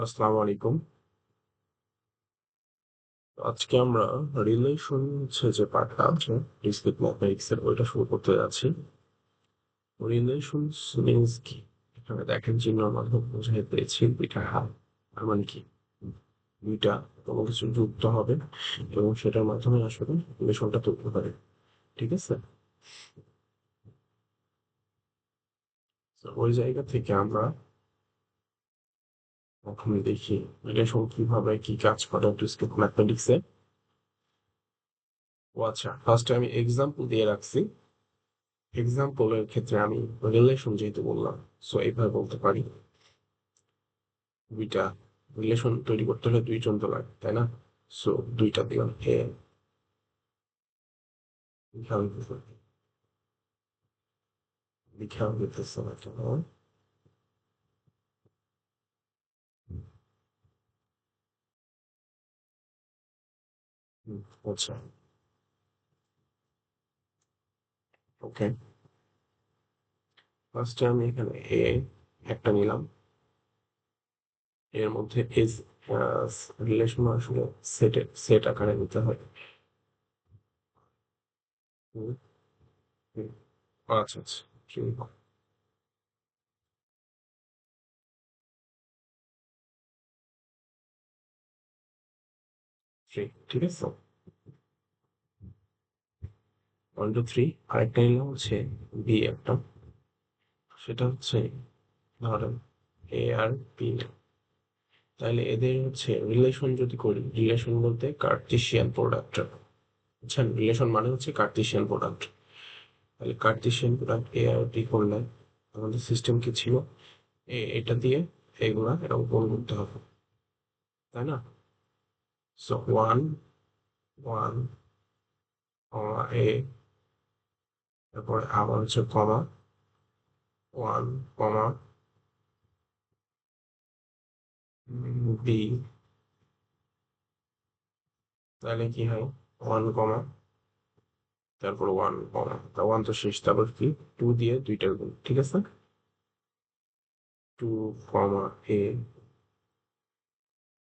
আসসালামু আলাইকুম। আজকে আমরা রিলেশন যে পার্টটা আছে ডিসক্রিট ম্যাথমেটিক্স এর ওইটা শুরু করতে যাচ্ছি। রিলেশনস মিন্স কি? এখানে দেখেন চিহ্নের মাধ্যমে বোঝাই পেয়েছি দুইটা হাত। তার মানে কি দুইটা কোনো কিছু যুক্ত হবে এবং সেটার মাধ্যমে আসলে রিলেশনটা তৈরি হবে। ঠিক আছে? তো ওই জায়গা থেকে আমরা প্রথমে দেখি রিলেশন কিভাবে কি কাজ করে ডিসক্রিট ম্যাথমেটিক্স এ। ও আচ্ছা, ফার্স্টে আমি এক্সাম্পল দিয়ে রাখছি। এক্সাম্পলের ক্ষেত্রে আমি রিলেশন যেহেতু বললাম, সো এইভাবে বলতে পারি দুইটা রিলেশন তৈরি করতে হলে দুইজন তো লাগে, তাই না? সো দুইটা দিলাম এ, লিখা হইতেছে লিখা হইতেছে না কেন? হুম, আচ্ছা, ওকে। ফার্স্টে আমি এখানে এ একটা নিলাম, এর মধ্যে এস রিলেশন আসলে সেট আকারে নিতে হয়। হুম, হুম, আচ্ছা আচ্ছা, ঠিক ঠিক ঠিক আছে। 1 2 3 আরেকটা নিলাম হচ্ছে বি একটা, সেটা হচ্ছে ধরেন এ আর বি। তাহলে এদের হচ্ছে রিলেশন যদি করি, রিলেশন বলতে কার্টেসিয়ান প্রোডাক্ট। বুঝছেন, রিলেশন মানে হচ্ছে কার্টেসিয়ান প্রোডাক্ট। তাহলে কার্টেসিয়ান প্রোডাক্ট এ আর বি করলে আমাদের সিস্টেম কি ছিল? এটা দিয়ে এগুলা এরকম গুণ করতে হবে, তাই না? সো ওয়ান ওয়ান কমা এ, তারপরে আবার হচ্ছে কমা ওয়ান কমা বি। তাহলে কি হয়? ওয়ান কমা তারপর ওয়ান কমা, তা ওয়ান তো শেষ, তারপর কি টু দিয়ে দুইটার গুণ, ঠিক আছে? Two comma a,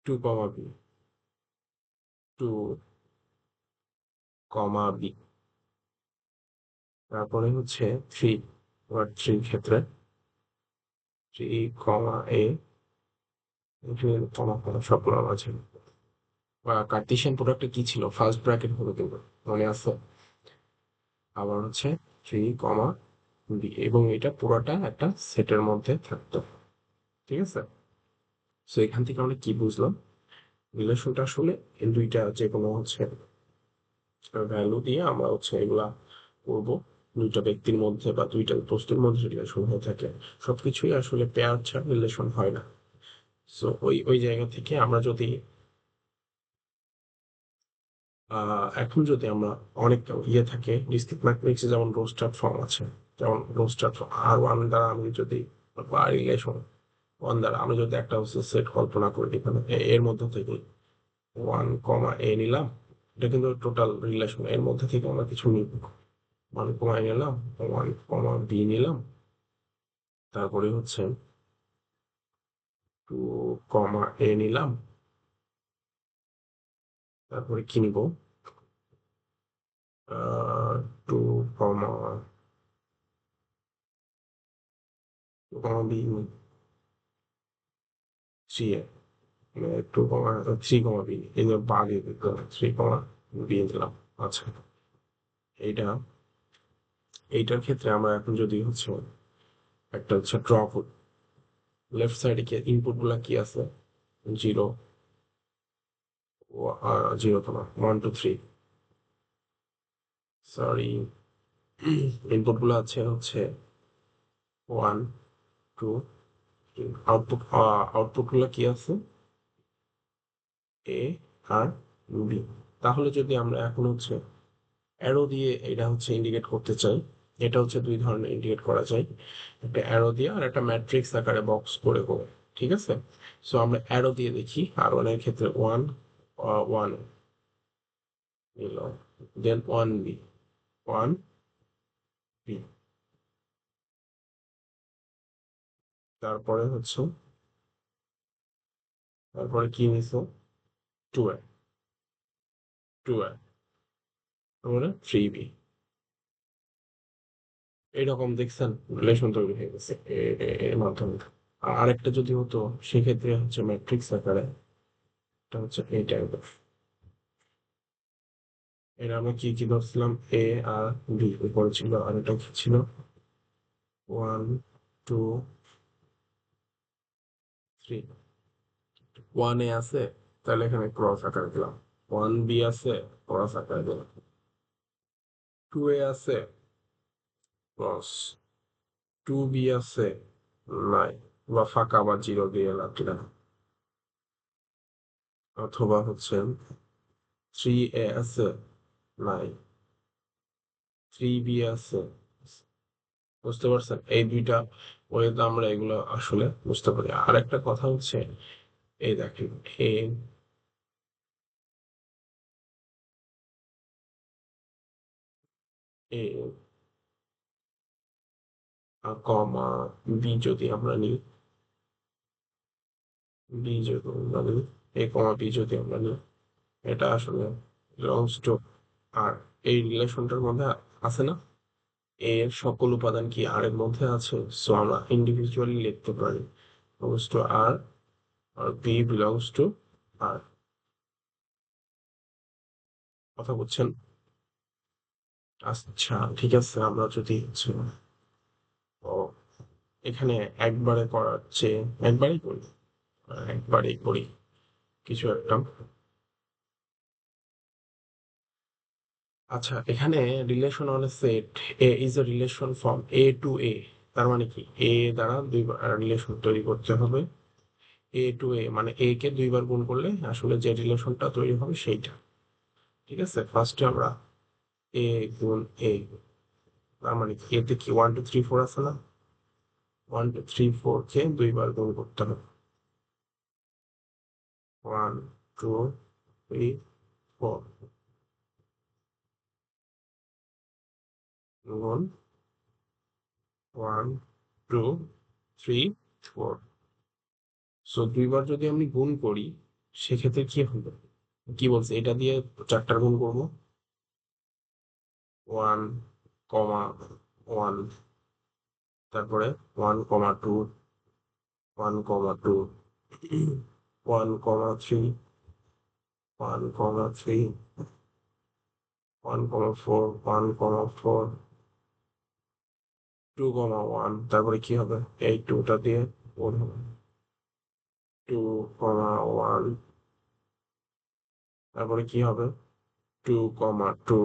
two comma b, two comma b, তারপরে হচ্ছে থ্রি, আবার থ্রির ক্ষেত্রে থ্রি কমা এ, কমা কমা সবগুলো আছে। বা কার্টেশিয়ান প্রোডাক্টে কি ছিল? ফার্স্ট ব্র্যাকেট হলো কিন্তু, মনে আছে? আবার হচ্ছে থ্রি কমা বি, এবং এটা পুরোটা একটা সেটের মধ্যে থাকতো, ঠিক আছে? সো এখান থেকে আমরা কি বুঝলাম? রিলেশনটা আসলে এই দুইটা যে কোনো হচ্ছে ভ্যালু দিয়ে আমরা হচ্ছে এগুলা করবো। দুইটা ব্যক্তির মধ্যে বা দুইটা বস্তুর মধ্যে রিলেশন হয়ে থাকে, সবকিছুই আসলে পেয়ার ছাড়া রিলেশন হয় না। সো ওই ওই জায়গা থেকে আমরা যদি এখন যদি আমরা অনেক ইয়ে থাকে ডিসক্রিট ম্যাথমেটিক্সে, যেমন রোস্টার ফর্ম আছে, যেমন রোস্টার আর ওয়ান দ্বারা আমি যদি বা রিলেশন ওয়ান দ্বারা আমি যদি একটা হচ্ছে সেট কল্পনা করি, এখানে এর মধ্যে থেকে ওয়ান কমা এ নিলাম, এটা কিন্তু টোটাল রিলেশন, এর মধ্যে থেকে আমরা কিছু নিব। ওয়ান কমা এ নিলাম, ওয়ান কমা বি নিলাম, তারপরে হচ্ছে টু কমা এ নিলাম, তারপরে কি নিব? Two comma b, three, two comma three comma b, এই যে বাগে থ্রি কমা বি দিলাম। আচ্ছা, এইটা এইটার ক্ষেত্রে আমরা এখন যদি হচ্ছে একটা হচ্ছে ড্র করি, লেফট সাইডে কি ইনপুট গুলা কি আছে? জিরো, জিরো তো না, 1 2 3, সরি, ইনপুট গুলো আছে হচ্ছে ওয়ান টু, আউটপুট আউটপুট গুলো কি আছে? এ আর বি। তাহলে যদি আমরা এখন হচ্ছে অ্যারো দিয়ে এটা হচ্ছে ইন্ডিকেট করতে চাই, এটা হচ্ছে দুই ধরনের ইন্ডিকেট করা যায়, একটা অ্যারো দিয়ে আর একটা ম্যাট্রিক্স আকারে বক্স করে করে, ঠিক আছে? সো আমরা অ্যারো দিয়ে দেখি, আর ওয়ানের ক্ষেত্রে ওয়ান ওয়ান নিল, দেন ওয়ান বি, ওয়ান বি, তারপরে হচ্ছে তারপরে কি নিছো 2a, 2a, তারপরে 3b। এইরকম দেখছেন রিলেশন তৈরি হয়ে গেছে এর মাধ্যমে। আর আরেকটা যদি হতো সেক্ষেত্রে হচ্ছে ম্যাট্রিক্স আকারে, এটা হচ্ছে এই টাইপের। এর আমরা কি কি ধরছিলাম, এ আর বি উপরে ছিল, আর এটা কি ছিল 1 2 3। 1 এ আছে, তাহলে এখানে ক্রস আকারে দিলাম। 1 বি আছে, ক্রস আকারে দিলাম। 2 এ আছে, ক্রস। 2 বি আছে, নাই, বা ফাঁকা বা জিরো দিয়ে রাখলাম। অথবা হচ্ছে 3 এ আছে, নাই, 3 বি আছে। বুঝতে পারছেন, এই দুইটা ওয়েতে আমরা এগুলো আসলে বুঝতে পারি। আর একটা কথা হচ্ছে, এই দেখেন এ এ কমা বি যদি আমরা নিই, বি যদি আমরা নিই, এ কমা বি যদি আমরা নিই, এটা আসলে বিলংস টু আর। এই রিলেশনটার মধ্যে আছে না, এ এর সকল উপাদান কি আর এর মধ্যে আছে, সো আমরা ইন্ডিভিজুয়ালি লিখতে পারি বিলংস টু আর, আর বি বিলংস টু আর। কথা বুঝছেন? আচ্ছা ঠিক আছে, আমরা যদি হচ্ছে ও এখানে একবারে করার চেয়ে একবারেই করি, একবারেই করি কিছু একটা। আচ্ছা, এখানে relation on a set a is a relation from a to a. তার মানে কি, এ দ্বারা দুইবার রিলেশন তৈরি করতে হবে। এ টু এ মানে এ কে দুইবার গুণ করলে আসলে যে রিলেশনটা তৈরি হবে সেইটা। ঠিক আছে, ফার্স্টে আমরা এ গুণ এ, তার মানে কি এতে কি 1 2 3 4 আছে না, 1 2 3 4 কে দুইবার গুণ করতে হবে। 1 2 3 4 গুণ 1 2 3 4। সো দুইবার যদি আমি গুণ করি সেক্ষেত্রে কি হবে, কি বলছে, এটা দিয়ে চারটার গুণ করবো। 1 কমা 1, তারপরে 1 কমা 2, 1 কমা 2, 1 কমা 3, 1 কমা 3, 1 কমা 4, 1 কমা 4, 2 কমা 1। তারপরে কি হবে, এই টুটা দিয়ে গুণ হবে। 2 কমা 1, তারপরে কি হবে, 2 কমা 2,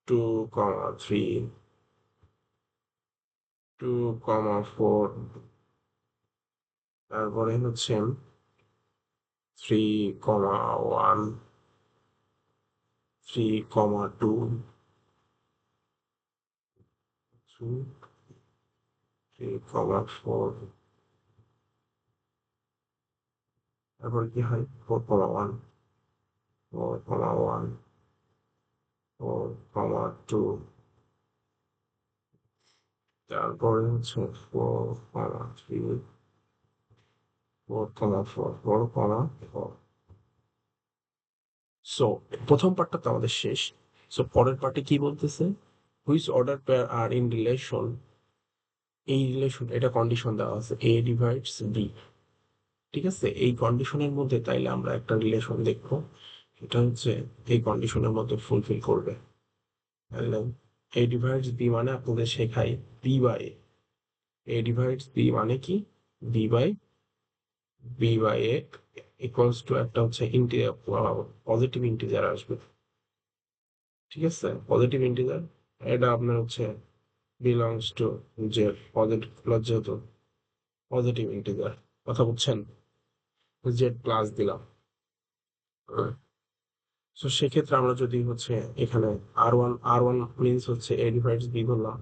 2 কমা 3, 2 কমা 4, তারপরে হচ্ছে 3 কমা 1, 3 কমা 2, 3 কমা 4, তারপরে কি হয় 4 কমা 1, 4 কমা 1, 4 কমা 2, তারপরে হচ্ছে 4 কমা 3, 4 কমা 4, 4 কমা 4। সো প্রথম পার্টটা তো আমাদের শেষ। সো পরের পার্টে কি বলতেছে, which order pair are in relation. এই রিলেশন, এটা কন্ডিশন দেওয়া আছে এ ডিভাইডস বি। ঠিক আছে, এই কন্ডিশনের মধ্যে তাইলে আমরা একটা রিলেশন দেখবো, এটা হচ্ছে এই কন্ডিশনের মধ্যে ফুলফিল করবে। তাহলে এ ডিভাইডস বি মানে আপনাদের শেখাই b by a. A divides b মানে কি, b by a equals to একটা হচ্ছে ইন্টিজার, পজিটিভ ইন্টিজার আসবে। ঠিক আছে, পজিটিভ ইন্টিজার, এটা আপনার হচ্ছে বিলংস টু যে পজিটিভ প্লাস, যেহেতু পজিটিভ ইন্টিজার। কথা বুঝছেন, জেড প্লাস দিলাম। তো সেক্ষেত্রে আমরা যদি হচ্ছে এখানে আর ওয়ান মিনস হচ্ছে এ ডিভাইডস বি ধরলাম।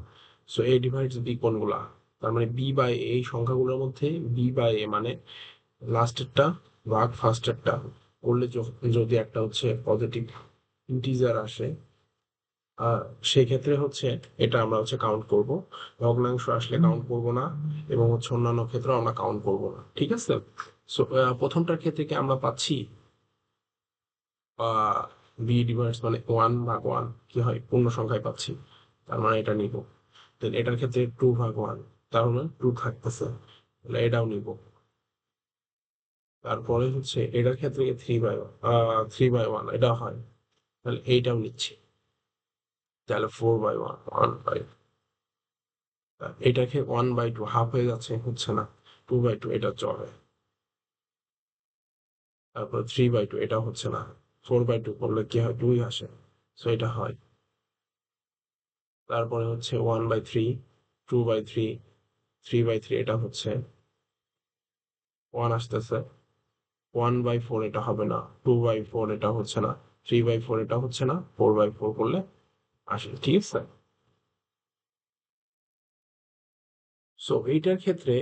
সো এ ডিভাইডস বি কোনগুলা, তার মানে বি বাই এই সংখ্যাগুলোর মধ্যে বি বাই এ মানে লাস্টেরটা ভাগ ফার্স্টেরটা করলে যদি একটা হচ্ছে পজিটিভ ইন্টিজার আসে, আহ সেই ক্ষেত্রে হচ্ছে এটা আমরা হচ্ছে কাউন্ট করব। ভগ্নাংশ আসলে কাউন্ট করব না, এবং হচ্ছে অন্যান্য ক্ষেত্রে আমরা কাউন্ট করব না। ঠিক আছে, সো প্রথমটার ক্ষেত্রে কি আমরা পাচ্ছি বি ডিভাইডস মানে 1/1 কি হয় পূর্ণ সংখ্যায় পাচ্ছি, তার মানে এটা নিব। দেন এটার ক্ষেত্রে 2/1, তার মানে 2 থাকতেছে, তাহলে এটাও নিব। তারপরে হচ্ছে এটার ক্ষেত্রে 3/1 এটা হয়, তাহলে এইটাও নিচ্ছি, তাহলে 4/1 1/, এটাকে 1/2 হাফ হয়ে যাচ্ছে, হচ্ছে না, 2/2 এটা চলে। তারপর 3/2 এটা হচ্ছে না, 4/2 করলে কি হয় 2 আসে, সো এটা হয়। তারপরে হচ্ছে 1/3, 2/3, 3/3 এটা হচ্ছে 1 আসতেছে, 1/4 এটা হবে না, 2/4 এটা হচ্ছে না, 3/4 এটা হচ্ছে না, 4/4 করলে আসে, ঠিক আছে। সো এইটার ক্ষেত্রে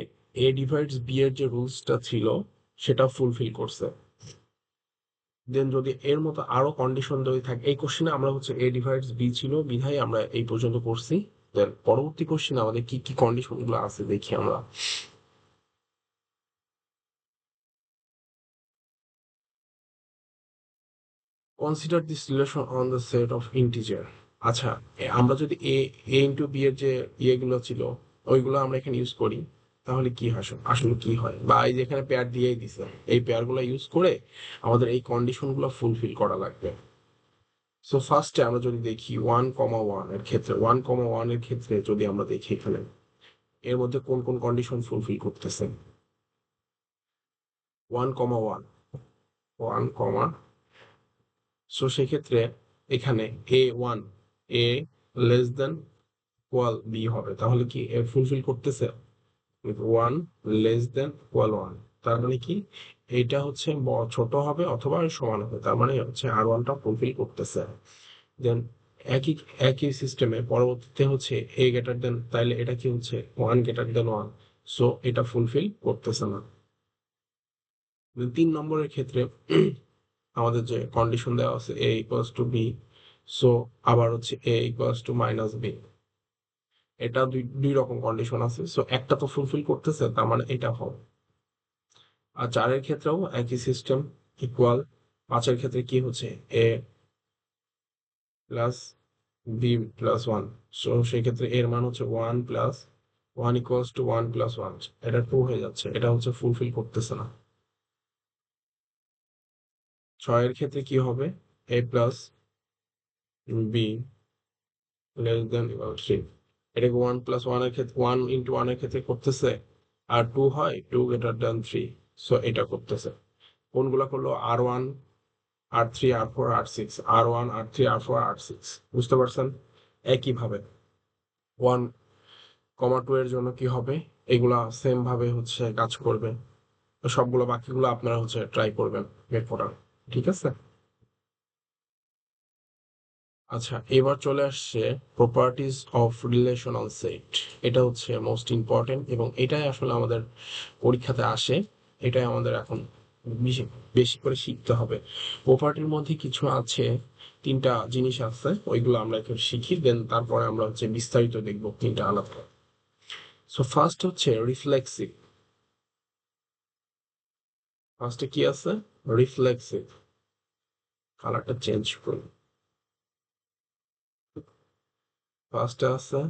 এ ডিভাইডস বি এর যে রুলসটা ছিল সেটা ফুলফিল করছে। দেন যদি এর মতো আরো কন্ডিশন যদি থাকে, এই কোশ্চেনে আমরা হচ্ছে এ ডিভাইডস বি ছিল বিধায় আমরা এই পর্যন্ত করছি। দেন পরবর্তী কোশ্চেনে আমাদের কি কি কন্ডিশন গুলো আছে দেখি আমরা। Consider this relation on the set of integer. আচ্ছা, আমরা যদি এ এ ইন্টু বি এর যে ইয়েগুলো ছিল ওইগুলো আমরা এখানে ইউজ করি, তাহলে কি আসলে আসলে কি হয়, বা এই যেখানে পেয়ার দিয়েই দিছে, এই পেয়ার গুলো ইউজ করে আমাদের এই কন্ডিশন গুলো ফুলফিল করা লাগবে। সো ফার্স্টে আমরা যদি দেখি 1,1 এর ক্ষেত্রে, 1,1 এর ক্ষেত্রে যদি আমরা দেখি এখানে এর মধ্যে কোন কোন কন্ডিশন ফুলফিল করতেছে। 1,1, 1, সো সেক্ষেত্রে এখানে A1, এ লেস দেন ইকুয়াল বি হবে, তাহলে কি এ ফুলফিল করতেছে, 1 < <1, তার মানে কি এটা হচ্ছে ছোট হবে অথবা সমান হবে, তার মানে হচ্ছে R1টা ফুলফিল করতেছে। দেন একই একই সিস্টেমে পরবর্তীতে হচ্ছে এ গ্রেটার দেন, তাইলে এটা কি হচ্ছে 1 < <1, সো এটা ফুলফিল করতেছে না। 3 নম্বরের ক্ষেত্রে আমাদের যে কন্ডিশন দেওয়া আছে এ ইকুয়ালস টু বি, সো আবার হচ্ছে এ ইকুয়ালস টু মাইনাস বি, এটা দুই দুই রকম কন্ডিশন আছে, সো একটা তো ফুলফিল করতেছে, তার মানে এটা হবে। আর 4-এর ক্ষেত্রেও একই সিস্টেম, ইকুয়াল। 5-এর ক্ষেত্রে কি হচ্ছে a plus B plus 1, so সেই ক্ষেত্রে এর মান হচ্ছে 1 + 1 ইকুয়ালস টু 1 + 1, এটা 2 হয়ে যাচ্ছে, এটা হচ্ছে ফুলফিল করতেছে না। 6-এর ক্ষেত্রে কি হবে a plus b less than equal 3, এটাকে 1 + 1 এর ক্ষেত্রে 1 × 1 এর ক্ষেত্রে করতেছে, আর 2 হয় 2 > 3, সো এটা করতেছে। কোনগুলা করলো R1, R3, R4, R6, R1, R3, R4, R6, বুঝতে পারছেন। একইভাবে 1,2 এর জন্য কি হবে, এগুলা সেম ভাবে হচ্ছে কাজ করবে, তো সবগুলো বাকিগুলো আপনারা হচ্ছে ট্রাই করবেন বের করার, ঠিক আছে। আচ্ছা, এবার চলে আসছে প্রপার্টিজ অফ রিলেশনাল সেট। এটা হচ্ছে মোস্ট ইম্পর্টেন্ট এবং এটাই আসলে আমাদের পরীক্ষাতে আসে, এটাই আমাদের এখন বেশি বেশি করে শিখতে হবে। প্রপার্টির মধ্যে কিছু আছে, 3টা জিনিস আছে, ওইগুলো আমরা একটু শিখি, দেন তারপরে আমরা হচ্ছে বিস্তারিত দেখবো 3টা আলাদা। সো ফার্স্ট হচ্ছে রিফ্লেক্সিভ। ফার্স্টে কি আছে, রিফ্লেক্সিভ, কালারটা চেঞ্জ করুন। ফার্স্টে আছে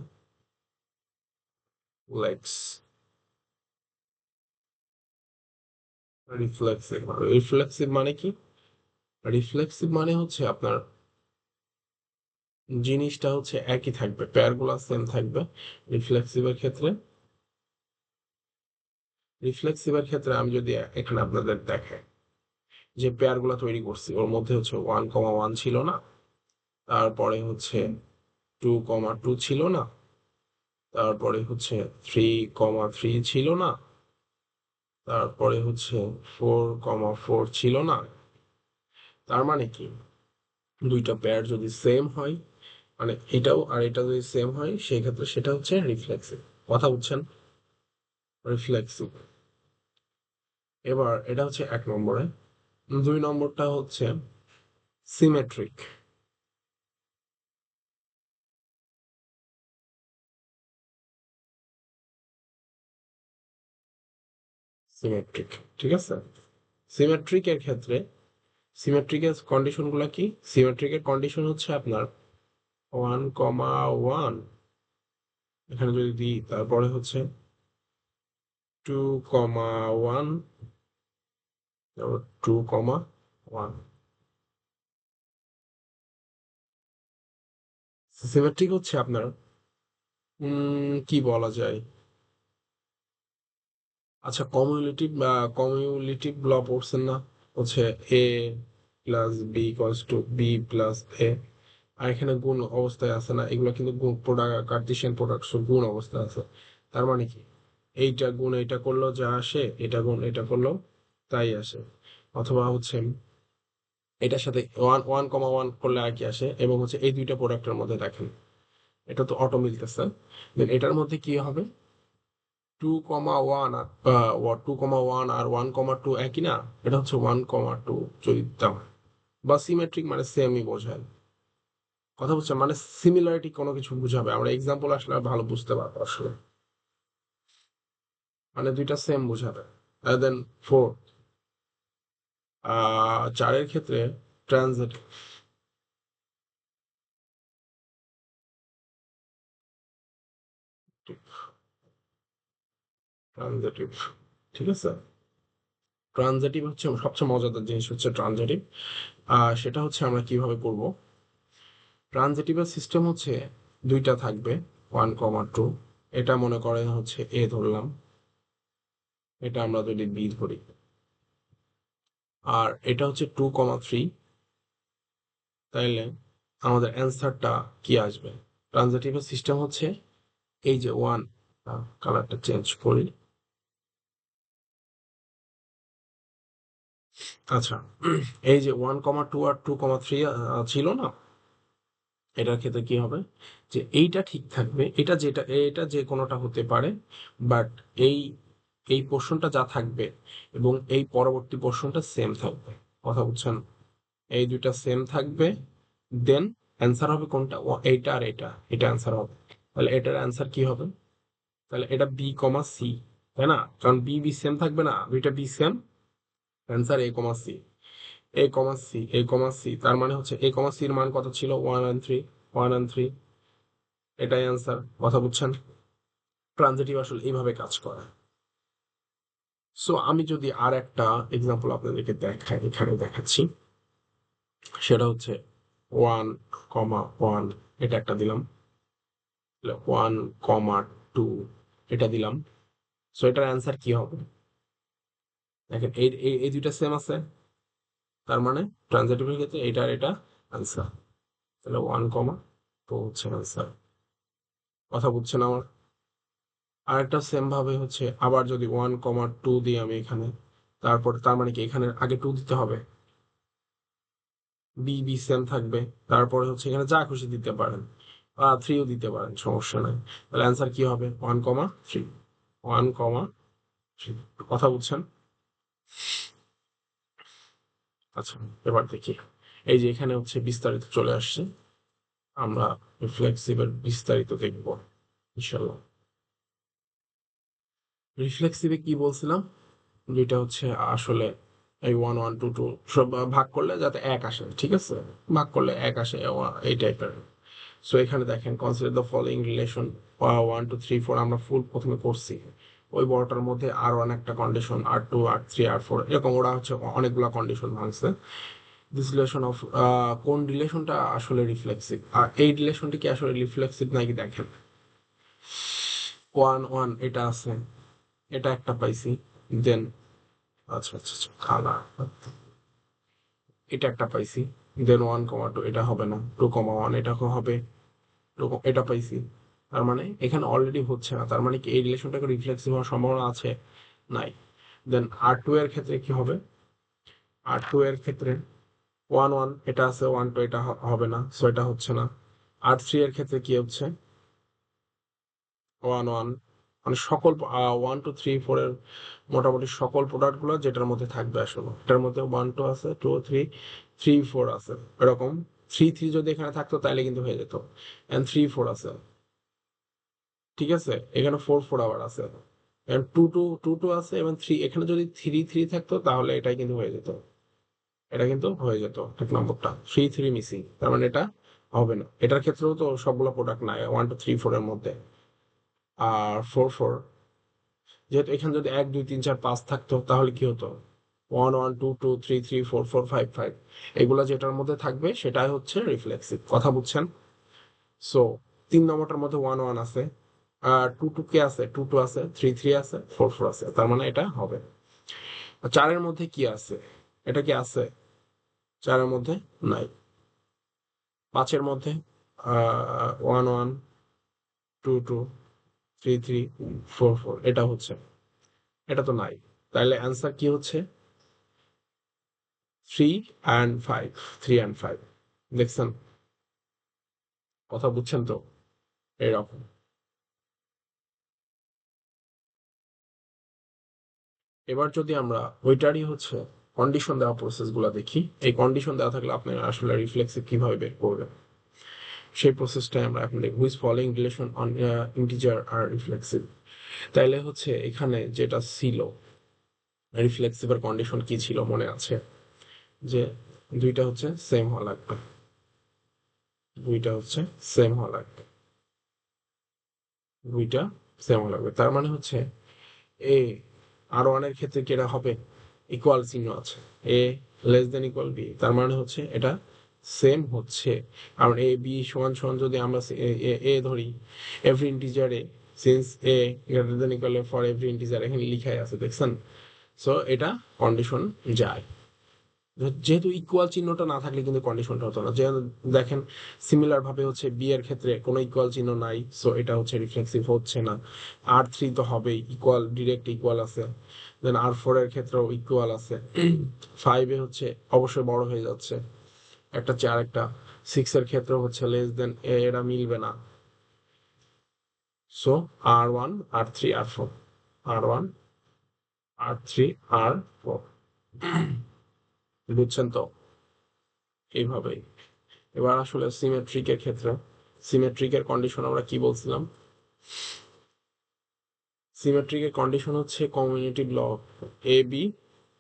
লেক্স, রিফ্লেক্সিভ। রিফ্লেক্সিভ মানে কি, রিফ্লেক্সিভ মানে হচ্ছে আপনার জিনিসটা হচ্ছে একই থাকবে, পেয়ারগুলো সেম থাকবে। রিফ্লেক্সিভের ক্ষেত্রে রিফ্লেক্সিভের ক্ষেত্রে আমি যদি এখানে আপনাদের দেখাই যে পেয়ারগুলো তৈরি করছি, ওর মধ্যে হচ্ছে 1,1 ছিল না, তারপরে হচ্ছে 2,2 ছিল না, তারপরে হচ্ছে 3,3 ছিল না, তারপরে হচ্ছে 4,4 ছিল না। তার মানে কি দুইটা পেয়ার যদি সেম হয়, মানে এটাও আর এটা যদি সেম হয়, সেই ক্ষেত্রে সেটা হচ্ছে রিফ্লেক্সিভ। কথা বুঝছেন, রিফ্লেক্সিভ। এবার এটা হচ্ছে 1 নম্বরে। 2 নম্বরটা হচ্ছে সিমেট্রিক। সিমেট্রিক। ঠিক আছে, সিমেট্রিকের ক্ষেত্রে সিমেট্রিকের কন্ডিশনগুলো কি? সিমেট্রিকের কন্ডিশন হচ্ছে আপনার 1,1 এখানে যদি দিই, তারপরে হচ্ছে 2,1, তারপর 2,1। সিমেট্রিক হচ্ছে আপনার কি বলা যায়, আচ্ছা কমিউলেটিভ ল পড়ছেন না? হচ্ছে a plus b equals to b plus a, আর এখানে গুণ অবস্থায় আছে না, এগুলো কিন্তু গুণ প্রোডাক্ট, কার্টেশিয়ান প্রোডাক্ট গুণ অবস্থায় আছে। তার মানে কি, এইটা গুণ এইটা করলেও যা আসে, এটা গুণ এটা করলেও তাই আসে। অথবা হচ্ছে এটার সাথে 1,1 করলে আর কি আসে, এবং হচ্ছে এই দুইটা প্রোডাক্টের মধ্যে দেখেন এটা তো অটো মিলতেছে, দেন এটার মধ্যে কি হবে, 2,1 আর 2,1 আর 1,2 একই না, এটা হচ্ছে 1,2 যদি দিতাম। বা সিমেট্রিক মানে সেমই বোঝায়, কথা বুঝছেন, মানে সিমিলারিটি কোনো কিছু বুঝাবে, আমরা এক্সাম্পল আসলে আর ভালো বুঝতে পারবো আসলে, মানে দুইটা সেম বুঝাবে। দেন ফোর, চারের ক্ষেত্রে ট্রানজিটিভ। ট্রানজিটিভ, ঠিক আছে, ট্রানজিটিভ হচ্ছে সবচেয়ে মজাদার জিনিস হচ্ছে ট্রানজিটিভ। সেটা হচ্ছে আমরা কিভাবে করব, ট্রানজিটিভের সিস্টেম হচ্ছে দুইটা থাকবে, 1,2, এটা মনে করেন হচ্ছে এ ধরলাম, এটা আমরা যদি বি ধরি, আর এটা হচ্ছে 2,3, তাইলে আমাদের অ্যান্সারটা কি আসবে? ট্রানজিটিভের সিস্টেম হচ্ছে এই যে ওয়ান, কালারটা চেঞ্জ করি, আচ্ছা, এই যে 1,2 আর 2,3 ছিল না, এটার ক্ষেত্রে কি হবে, যে এইটা ঠিক থাকবে, এটা যে কোনোটা হতে পারে, বাট এই এই পোর্শনটা যা থাকবে এবং এই পরবর্তী পোর্শনটা সেম থাকবে, কথা বুঝছেন, এই দুইটা সেম থাকবে, দেন অ্যান্সার হবে কোনটা, এইটা আর এটা অ্যান্সার হবে। তাহলে এটার অ্যান্সার কি হবে, তাহলে এটা বি কমা সি, তাই না, কারণ বি বি সেম থাকবে না, দুইটা বি সেম, অ্যান্সার এ কমা সি, এ কমা সি, তার মানে হচ্ছে এ কমা সির মান কত ছিল, 1 and 3, 1 and 3, এটাই অ্যান্সার, কথা বুঝছেন। ট্রানজিটিভ আসলে এইভাবে কাজ করে। সো আমি যদি আর একটা এক্সাম্পল আপনাদেরকে দেখাই, এখানে দেখাচ্ছি, সেটা হচ্ছে 1,1, এটা একটা দিলাম, 1,2 এটা দিলাম, সো এটার অ্যান্সার কি হবে, দেখেন এই দুইটা সেম আছে, তার মানে ট্রানজিটিভের ক্ষেত্রে এটা আর এটা অ্যান্সার, তাহলে 1,2 হচ্ছে অ্যান্সার, কথা বুঝছেন আমার। আর একটা সেম ভাবে হচ্ছে আবার যদি 1,2 দিই আমি এখানে, তারপর তার মানে কি এখানে আগে 2 দিতে হবে, বি বি সেম থাকবে, তারপরে হচ্ছে এখানে যা খুশি দিতে পারেন, 3ও দিতে পারেন, সমস্যা নাই, তাহলে অ্যান্সার কি হবে, 1,3, 1,3, কথা বুঝছেন। আচ্ছা, এবার দেখি, এই যে এখানে হচ্ছে বিস্তারিত চলে আসছে, আমরা রিফ্লেক্সিভের বিস্তারিত দেখব ইনশাল্লাহ। রিফ্লেক্সিভে কি বলছিলাম, যেটা হচ্ছে আসলে এই 1,1,2,2 সব ভাগ করলে যাতে এক আসে, ঠিক আছে, ভাগ করলে এক আসে, এই টাইপের। সো এখানে দেখেন, কনসিডার দ্য ফলোইং রিলেশন, 1, 2, 3, 4 আমরা ফুল প্রথমে করছি, ওই বড়টার মধ্যে R1 একটা কন্ডিশন, R2, R3, R4, এরকম ওরা হচ্ছে অনেকগুলা কন্ডিশন ভাঙছে। দিস রিলেশন অফ, কোন রিলেশনটা আসলে রিফ্লেক্সিভ, আর এই রিলেশনটি কি আসলে রিফ্লেক্সিভ নাকি, দেখেন 1,1 এটা আছে, এটা একটা পাইছি, দেন আচ্ছা আচ্ছা আচ্ছা কালার, এটা একটা পাইছি, দেন 1,2 এটা হবে না, 2,1 এটা হবে, এটা পাইছি, তার মানে এখানে অলরেডি হচ্ছে না, তার মানে কি এই রিলেশনটাকে রিফ্লেক্সিভ হওয়ার সম্ভাবনা আছে, নাই। দেন R2 এর ক্ষেত্রে কি হবে, R2 এর ক্ষেত্রে 1,1 এটা আছে, 1,2 এটা হবে না, সো এটা হচ্ছে না। R3 এর ক্ষেত্রে কি হচ্ছে, 1,1, মানে সকল 1, 2, 3, 4 এর মোটামুটি সকল প্রোডাক্ট গুলো যেটার মধ্যে থাকবে, আসলে এটার মধ্যে 1, 2 আছে, 2, 3, 3, 4 আছে, এরকম 3, 3 যদি এখানে থাকতো তাহলে কিন্তু হয়ে যেত, এন্ড 3, 4 আছে, ঠিক আছে, এখানে 4, 4 আবার আছে, টু আছে এবং থ্রি, এখানে যদি থ্রি থ্রি থাকতো তাহলে এটাই কিন্তু হয়ে যেত, এটা কিন্তু হয়ে যেত এক নম্বরটা, থ্রি থ্রি মিসিং, তার মানে এটা হবে না। এটার ক্ষেত্রেও তো সবগুলো প্রোডাক্ট নাই, 1 2 3 4 এর মধ্যে। আর 4 4, যেহেতু এখানে যদি 1 2 3 4 5 থাকতো তাহলে কি হতো, 1 1 2 2 3 3 4 4 5 5, এগুলা যেটার মধ্যে থাকবে সেটাই হচ্ছে রিফ্লেক্সিভ, কথা বুঝছেন? সো 3 নম্বরটার মধ্যে 1 1 আছে, আর 2 2 কে আছে, 2 2 আছে, 3 3 আছে, 4 4 আছে, তার মানে এটা হবে। আর 4-এর মধ্যে কি আছে, এটা কি আছে? 4-এর মধ্যে নাই। 5-এর মধ্যে 1 1 2 2 3 3 4 4, এটা হচ্ছে, এটা তো নাই। তাহলে অ্যান্সার কি হচ্ছে, 3 and 5, 3 and 5। দেখছেন, কথা বুঝছেন তো? এরকম। এবার যদি আমরা ওইটারই হচ্ছে কন্ডিশন দেওয়া প্রসেস গুলা দেখি, এই কন্ডিশন দেওয়া থাকলে আপনি আসলে রিফ্লেক্সিভ কিভাবে বের করবেন সেই প্রসেসটাই আমরা এখন দেখব। Which following relation on integer are reflexive. তাইলে হচ্ছে এখানে যেটা ছিল, রিফ্লেক্সিভের কন্ডিশন কি ছিল মনে আছে, যে দুইটা হচ্ছে সেম হওয়া লাগবে, দুইটা হচ্ছে সেম হওয়া লাগবে, দুইটা সেম হওয়া লাগবে, তার মানে হচ্ছে এ আর ওয়ানের ক্ষেত্রে কি এটা হবে, ইকুয়াল চিহ্ন আছে, এ লেস দেন ইকুয়াল বি, তার মানে হচ্ছে এটা সেম হচ্ছে। কারণ এ বি সমান সমান যদি আমরা এ ধরি, এভরি ইন্টিজারে since a greater than equal for every integer, এখানে লিখাই আছে দেখছেন। সো এটা কন্ডিশন যায়, যেহেতু ইকুয়াল চিহ্নটা না থাকলে কিন্তু কন্ডিশনটা হতো না। যে দেখেন সিমিলার ভাবে হচ্ছে বি এর ক্ষেত্রে কোনো ইকুয়াল চিহ্ন নাই, সো এটা হচ্ছে রিফ্লেক্সিভ হচ্ছে না। আর 3 তো হবেই, ইকুয়াল, ডিরেক্ট ইকুয়াল আছে। দেন আর 4 এর ক্ষেত্রেও ইকুয়াল আছে। 5 হচ্ছে অবশ্যই বড় হয়ে যাচ্ছে, একটা চার একটা। 6 এর ক্ষেত্রেও হচ্ছে লেস দেন, এরা মিলবে না। সো আর 1 আর 3 আর 4, আর 1 আর 3 আর 4, বুঝছেন তো? এইভাবেই। এবার আসলে সিমেট্রিকের ক্ষেত্রে, সিমেট্রিকের কন্ডিশন আমরা কি বলছিলাম, সিমেট্রিকের কন্ডিশন হচ্ছে community block, A B,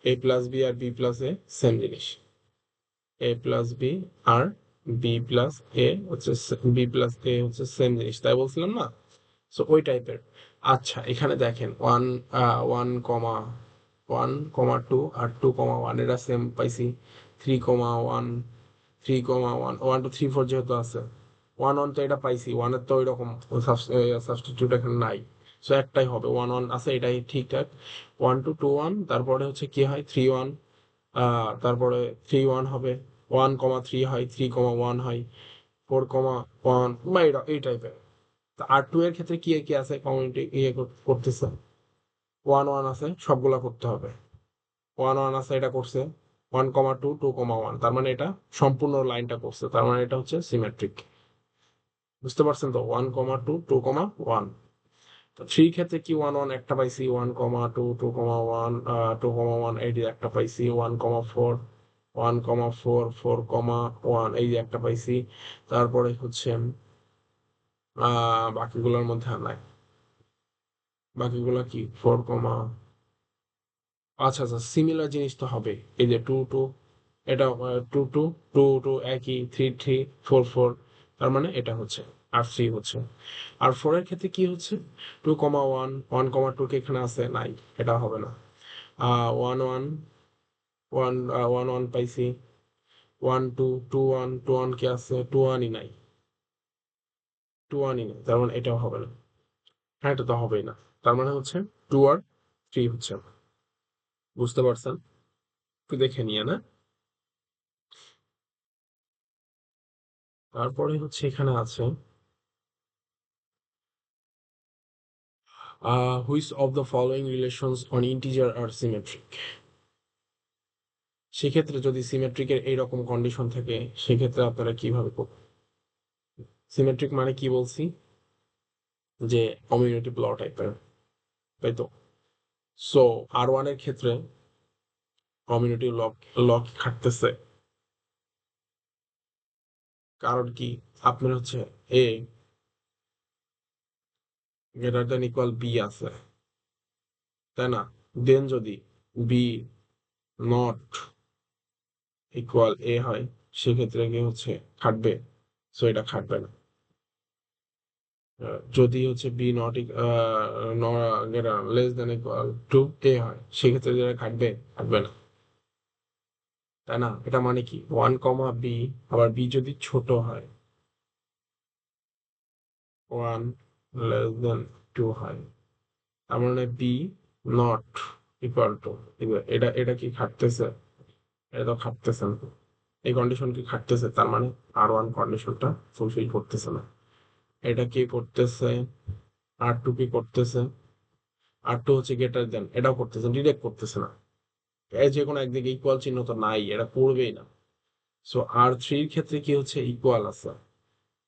A plus B আর বি প্লাস এ সেম জিনিস, এ প্লাস বি আর বি প্লাস এ হচ্ছে, বি প্লাস এ হচ্ছে সেম জিনিস, তাই বলছিলাম না? সো ওই টাইপের। আচ্ছা এখানে দেখেন 1 1 কমা 1 কমা 2 আর 2 কমা 1 এরা সেম পাইছি। 3 কমা 1, 3 কমা 1, 1 2 3 4 যেহেতু আছে, 1 1 তো এটা পাইছি, 1-এর তো ওই রকম সাবস্টিটিউট এখানে নাই। সো একটাই হবে, 1 1 আছে, এটাই ঠিকঠাক। 1 2 2 1, তারপরে হচ্ছে কি হয় 3 1, তারপরে 3 1 হবে, 1 কমা 3 হয়, 3 কমা 1 হয়, 4 কমা 1 বা এই টাইপের। আর 2 এর ক্ষেত্রে কি কি আছে, কমিউনিটি করতেছে, 1 1 আছে, সবগুলা করতে হবে। 1 1 আছে, এটা করছে, 1 কমা 2, 2 কমা 1, তার মানে এটা সম্পূর্ণ লাইনটা করছে, তার মানে এটা হচ্ছে সিমেট্রিক। বুঝতে পারছেন তো? 1 কমা 2, 2 কমা 1। তো 3 ক্ষেত্রে কি 1 1 একটা পাইছি, 1 কমা 2, 2 কমা 1, 2 কমা 1 এই যে একটা পাইছি, 1 কমা 4, 1 কমা 4, 4 কমা 1 এই যে একটা পাইছি। তারপরে হচ্ছে বাকিগুলোর মধ্যে আর নাই, বাকিগুলো কি 4 কমা, আচ্ছা আচ্ছা সিমিলার জিনিস তো হবে, এই যে 2 2, এটা 2 2 একই, 3 3 4 4, তার মানে এটা হচ্ছে আর 3 হচ্ছে। আর 4 এর ক্ষেত্রে কি হচ্ছে, 2 কমা 1, 1 কমা 2 কে এখানে আছে, নাই, এটা হবে না। 1 1 1 1 পাইছি, 1 2 2 1 2 1 কে আছে, 2 1ই নাই, 2 1ই নাই, তার মানে এটাও হবে না। হ্যাঁ এটা তো হবেই না, তার মানে হচ্ছে 2 আর 3 হচ্ছে। বুঝতে পারছেন? একটু দেখে নিয়ে না। তারপরে হচ্ছে এখানে আছে which of the following relations on integer are symmetric. সেক্ষেত্রে যদি সিমেট্রিকের এইরকম কন্ডিশন থাকে সেক্ষেত্রে আপনারা কিভাবে করবেন? সিমেট্রিক মানে কি বলছি, যে কমিউনিটি ল টাইপের, তাই তো? সো আর 1 এর ক্ষেত্রে কমিউনিটি ল, ল কি খাটতেছে? কারণ কি, আপনার হচ্ছে এ গ্রেটার দেন ইকুয়াল বি আছে, তাই না? দেন যদি বি নট ইকুয়াল এ হয় সেক্ষেত্রে কি হচ্ছে খাটবে, সো এটা খাটবে না। যদি হচ্ছে b not less than equal to a হয় সেক্ষেত্রে যেটা খাটবে, খাটবে না, তাই না? এটা মানে কি 1, বি, আবার বি যদি ছোট হয় 1 < হয়, তার মানে বি নট ইকুয়াল টু, এটা এটা কি খাটতেছে? এটা তো খাটতেছে না। এই কন্ডিশন কি খাটতেছে, তার মানে R1 কন্ডিশনটা ফুলফিল করতেছে না। এটা কি করতেছে? R2 কি করতেছে? R2 হচ্ছে গ্রেটার দেন, এটাও করতেছে, ডিরেক্ট করতেছে না। এই যে কোনো একদিকে ইকুয়াল চিহ্ন তো নাই, এটা করবেই না। সো R3 এর ক্ষেত্রে কি হচ্ছে ইকুয়াল আছে,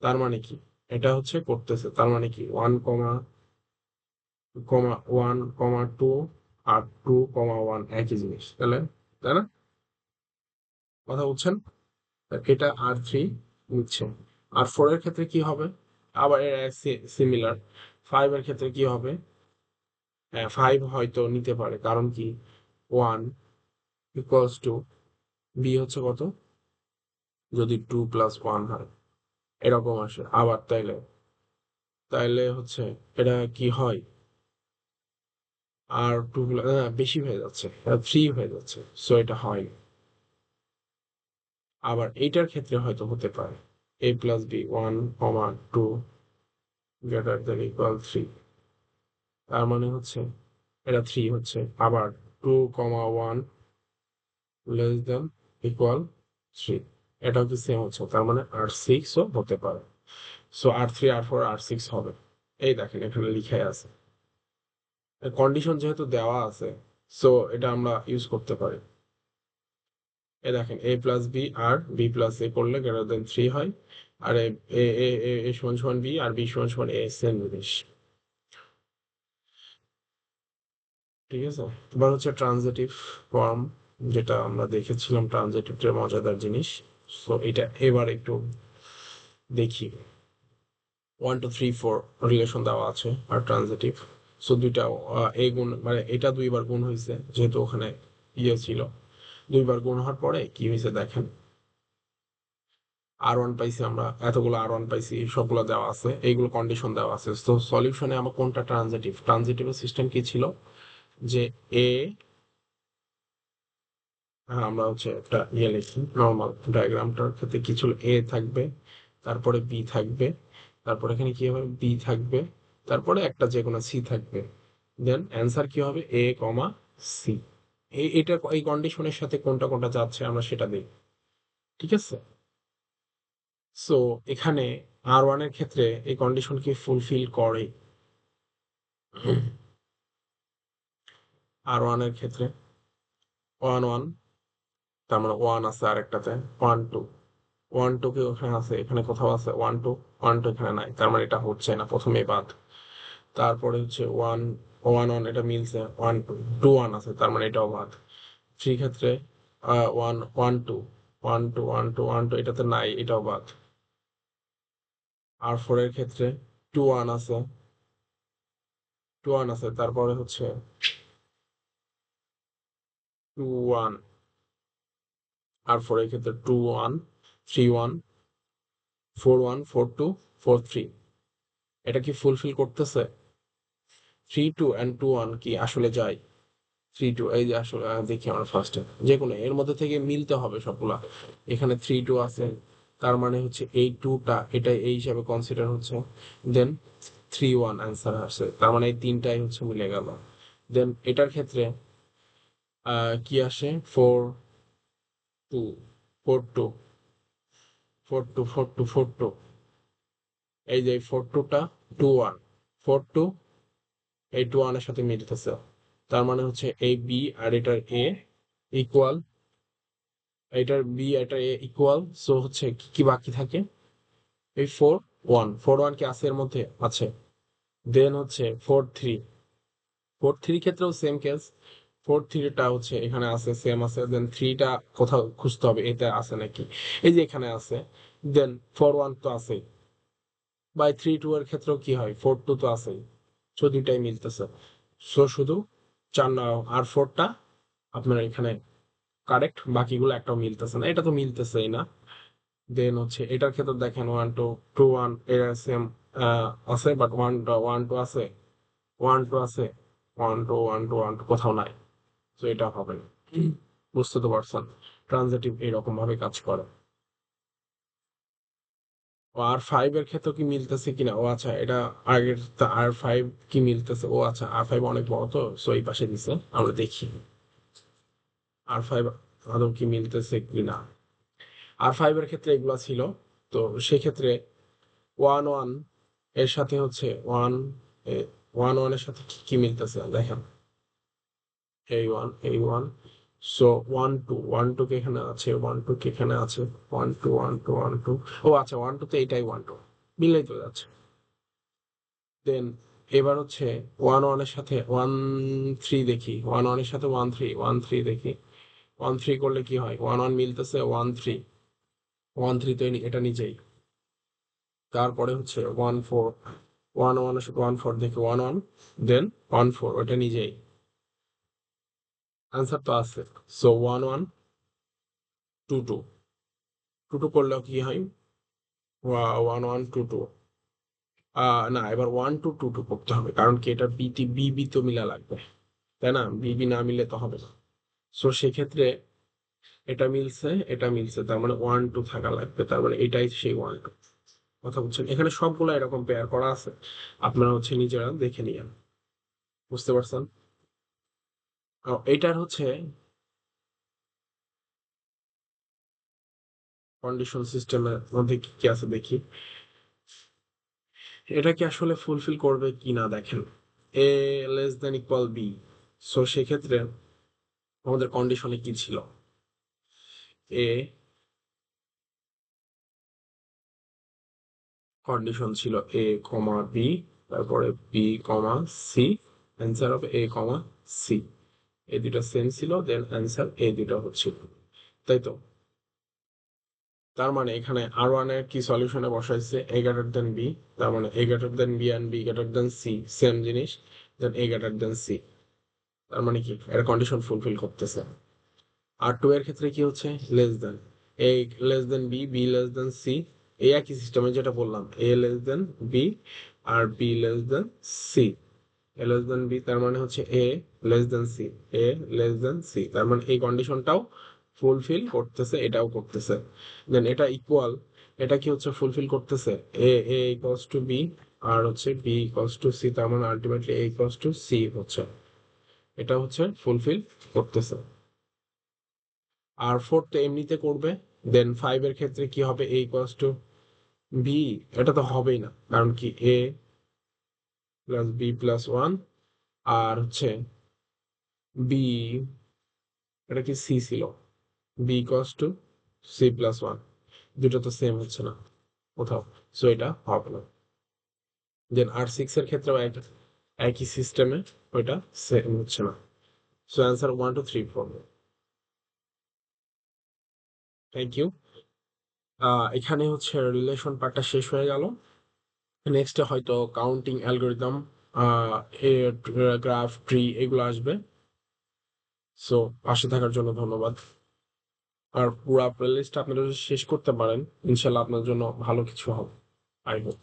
তার মানে কি এটা হচ্ছে করতেছে, তার মানে কি 1, 1, 2 আর 2, 1 একই জিনিস, তাহলে, তাই না? কথা বলছেন? এটা R3 নিচ্ছে। R4 এর ক্ষেত্রে কি হবে? আবার এর সিমিলার। 5 এর ক্ষেত্রে কি হবে? 5 হয়তো নিতে পারে, কারণ কি 1 = বি হচ্ছে কত, যদি 2 + 1 হয় এরকম আসে আবার, তাইলে তাইলে হচ্ছে এটা কি হয়, আর বেশি হয়ে যাচ্ছে, 3 হয়ে যাচ্ছে, সো এটা হয় না। আবার এইটার ক্ষেত্রে হয়তো হতে পারে a+b 1, 2 > 3, তার মানে হচ্ছে এটা 3 হচ্ছে, আবার 2, 1 < 3, এটাও কি সেম হচ্ছে, তার মানে R6ও হতে পারে। সো R3, R4, R6 হবে। এই দেখেন এখানে লিখে আছে, কন্ডিশন যেহেতু দেওয়া আছে, সো এটা আমরা ইউজ করতে পারি। এ দেখেন a+b আর b+a করলে > 3 হয়, আর এ সমান সমান বি আর বি সমান সমান এ, সেম জিনিস। ঠিক আছে, এবার হচ্ছে ট্রানজিটিভ ফর্ম, যেটা আমরা দেখেছিলাম ট্রানজিটিভের মজাদার জিনিস। সো এটা এবার একটু দেখি। 1, 2, 3, 4 রিলেশন দেওয়া আছে আর ট্রানজিটিভ। সো দুইটা এ গুণ, মানে এটা 2বার গুণ হয়েছে যেহেতু ওখানে ইয়ে ছিল, 2বার গুণ হওয়ার পরে কি হয়েছে দেখেন, R1 পাইছি আমরা, এতগুলো R1 পাইছি, সবগুলো দেওয়া আছে, এইগুলো কন্ডিশন দেওয়া আছে। তো সলিউশনে আমার কোনটা ট্রানজিটিভ, ট্রানজিটিভের সিস্টেম কি ছিল, যে এ, হ্যাঁ আমরা হচ্ছে একটা ইয়ে লিখি নর্মাল ডায়াগ্রামটার ক্ষেত্রে, কি ছিল, এ থাকবে, তারপরে বি থাকবে, তারপরে এখানে কি হবে, বি থাকবে, তারপরে একটা যে কোনো সি থাকবে, দেন অ্যান্সার কি হবে, a, সি। এটা এই কন্ডিশনের সাথে কোনটা কোনটা যাচ্ছে আমরা সেটা দেখি। ঠিক আছে, সো এখানে R1 এর ক্ষেত্রে এই কন্ডিশন কি ফুলফিল করে, R1 এর ক্ষেত্রে 1, 1, তার মানে 1 আছে আরেকটাতে, 1, 2, 1, 2 কি ওখানে আছে, এখানে কোথাও আছে 1, 2, 1, 2 এখানে নাই, তার মানে এটা হচ্ছে না, প্রথমেই বাদ। তারপরে হচ্ছে 1, 1, 1 এটা মিলছে, 1, 2, 2, 1 আছে, তার মানে এটাও বাদ। থ্রি ক্ষেত্রে 1, 1, 2, 1, 2, 1, 2, 1, 2 এটাতে নাই, এটাও বাদ। R4 এর ক্ষেত্রে 2, 1 আছে, 2, 1 আছে, তারপরে হচ্ছে 2, 1, R4 এর ক্ষেত্রে 2, 1, 3, 1, 4, 1, 4, 2, 4, 3, এটা কি ফুলফিল করতেছে? 3, 2 and 2, 1 কি আসলে যায়? 3, 2, এই যে আসলে দেখি আমরা ফার্স্টে যে কোনো এর মধ্যে থেকে মিলতে হবে সবগুলা। এখানে 3, 2 আছে, তার মানে হচ্ছে এই 2টা এটা এই হিসাবে কনসিডার হচ্ছে, দেন 3, 1 অ্যান্সার আসছে, তার মানে এই তিনটাই হচ্ছে মিলে গেল। দেন এটার ক্ষেত্রে কি আসে, 4, 2, 4, 2, 4, 2, 4, 2, 4, 2, এই যে 4, 2টা 2, 1, 4, 2 এই 2, 1 এর সাথে মিলতেছে, তার মানে হচ্ছে এই বি আর এটার এ ইকুয়াল, এটার বি এটার এ ইকুয়াল, সো হচ্ছে কি কি বাকি থাকে, এই 4, 1, 4, 1 কি আছে এর মধ্যে আছে, দেন হচ্ছে 4, 3, 4, 3 ক্ষেত্রেও সেম কেস, 4, 3টা হচ্ছে এখানে আছে, সেম আছে, দেন 3টা কোথাও খুঁজতে হবে এতে আছে নাকি, এই যে এখানে আছে, দেন 4, 1 তো আছে, বাই 3, 2 এর ক্ষেত্রেও কি হয়, 4, 2 তো আছেই, সো দুইটাই মিলতেছে, সো শুধু R4টা আপনার এখানে কারেক্ট, বাকিগুলো একটাও মিলতেছে না, এটা তো মিলতেছেই না। দেন হচ্ছে এটার ক্ষেত্রে দেখেন 1 2 2 1 এর সেম আছে, বাট 1 2 আছে, 1 2 আছে, 1 2 1 2 1 2 কোথাও নাই। তো এটা হবে না। বুঝতে তো পারছেন, ট্রানজিটিভ এরকম ভাবে কাজ করে। ও R5 এর ক্ষেত্রে কি মিলতেছে কিনা, ও আচ্ছা এটা আগের R5 কি মিলতেছে, ও আচ্ছা R5 অনেক বড়, তো সো এই পাশে দিছে, আমরা দেখি R5 আদৌ কি মিলতেছে কিনা। R5 এর ক্ষেত্রে এগুলা ছিল, তো সেক্ষেত্রে 1 1 এর সাথে হচ্ছে 1 1 এর সাথে কি কি মিলতেছে দেখেন, এই ওয়ান সো 1 2 1 2 কে এখানে আছে, 1 2 কে এখানে আছে, 1 2 1 2 1 2, ও আচ্ছা 1 2 তে এটাই 1 2 মিলেই তো যাচ্ছে। দেন এবার হচ্ছে 1 1 এর সাথে 1 3 দেখি, 1 1 এর সাথে 1 3 দেখি, 1 3 করলে কি হয়, 1 1 মিলতেছে, 1 3 তো এটা নিজেই। তারপরে হচ্ছে 1 4, 1 1 এর সাথে 1 4 দেখি, 1 1 দেন 1 4 ওটা নিজেই, আনসার তো আছে। সো 1 1 2 2 করলেও কি হয়, 1 1 2 2, না এবার 1 2 2 2 করতে হবে, কারণ কি এটা বি তো মিলা লাগবে, তাই না, বি না মিলে তো হবে না। সো সেক্ষেত্রে এটা মিলছে, তার মানে 1 2 থাকা লাগবে, তার মানে এটাই সেই 1 2। কথা বলছেন, এখানে সবগুলো এরকম পেয়ার করা আছে, আপনারা হচ্ছে নিজেরা দেখে নিয়েন। বুঝতে পারছেন। এইটার হচ্ছে কন্ডিশন সিস্টেমের মধ্যে কি কি আছে দেখি, এটা কি আসলে ফুলফিল করবে কি না দেখেন, a less than equal b. So সেক্ষেত্রে আমাদের কন্ডিশনে কি ছিল, এ কন্ডিশন ছিল এ কমা বি, তারপরে বি কমা সি, অ্যান্সার হবে এ কমা সি, এই দুটা সেম ছিল, দেন অ্যান্সার এই দুটা হচ্ছিল, তাই তো। তার মানে এখানে R1 এর কি সলিউশনে বসাইছে এ গ্রেটার দেন বি, তার মানে a greater than b and b greater than c same জিনিস, দেন এ গ্রেটার দেন সি, তার মানে কি এর কন্ডিশন ফুলফিল করতেছে। R2 এর ক্ষেত্রে কি হচ্ছে, less than, a less than b, b less than c, এই একই সিস্টেমে যেটা বললাম, এ লেস দেন বি আর b less than c, a less than b তার মানে হচ্ছে a less than c, a less than c, তার মানে এই কন্ডিশনটাও ফুলফিল করতেছে, এটাও করতেছে। দেন এটা ইকুয়াল, এটা কি হচ্ছে ফুলফিল করতেছে, এ ইকুয়ালস টু বি আর হচ্ছে বি ইকুয়ালস টু সি, তার মানে ultimately a equals to c হচ্ছে, এটা হচ্ছে ফুলফিল করতেছে। আর ফোর তো এমনিতে করবে। দেন 5 এর ক্ষেত্রে কি হবে, এ ইকুয়ালস টু বি, এটা তো হবেই না, কারণ কি A plus B plus one, আর হচ্ছে বি, এটা কি সি ছিল, B equals to C plus one, দুটো তো সেম হচ্ছে না কোথাও, সো এটা হবে না। দেন R6 এর ক্ষেত্রেও একই সিস্টেমে ওইটা সেম হচ্ছে না, সো অ্যান্সার 1 2 3 4। Thank you. এখানে হচ্ছে রিলেশন পার্টটা শেষ হয়ে গেল। নেক্সটে হয়তো কাউন্টিং অ্যালগোরিদম, গ্রাফ ট্রি এগুলো আসবে। সো পাশে থাকার জন্য ধন্যবাদ। আর পুরো প্লেলিস্ট আপনারা যদি শেষ করতে পারেন, ইনশাল্লাহ আপনার জন্য ভালো কিছু হবে, আই হোপ।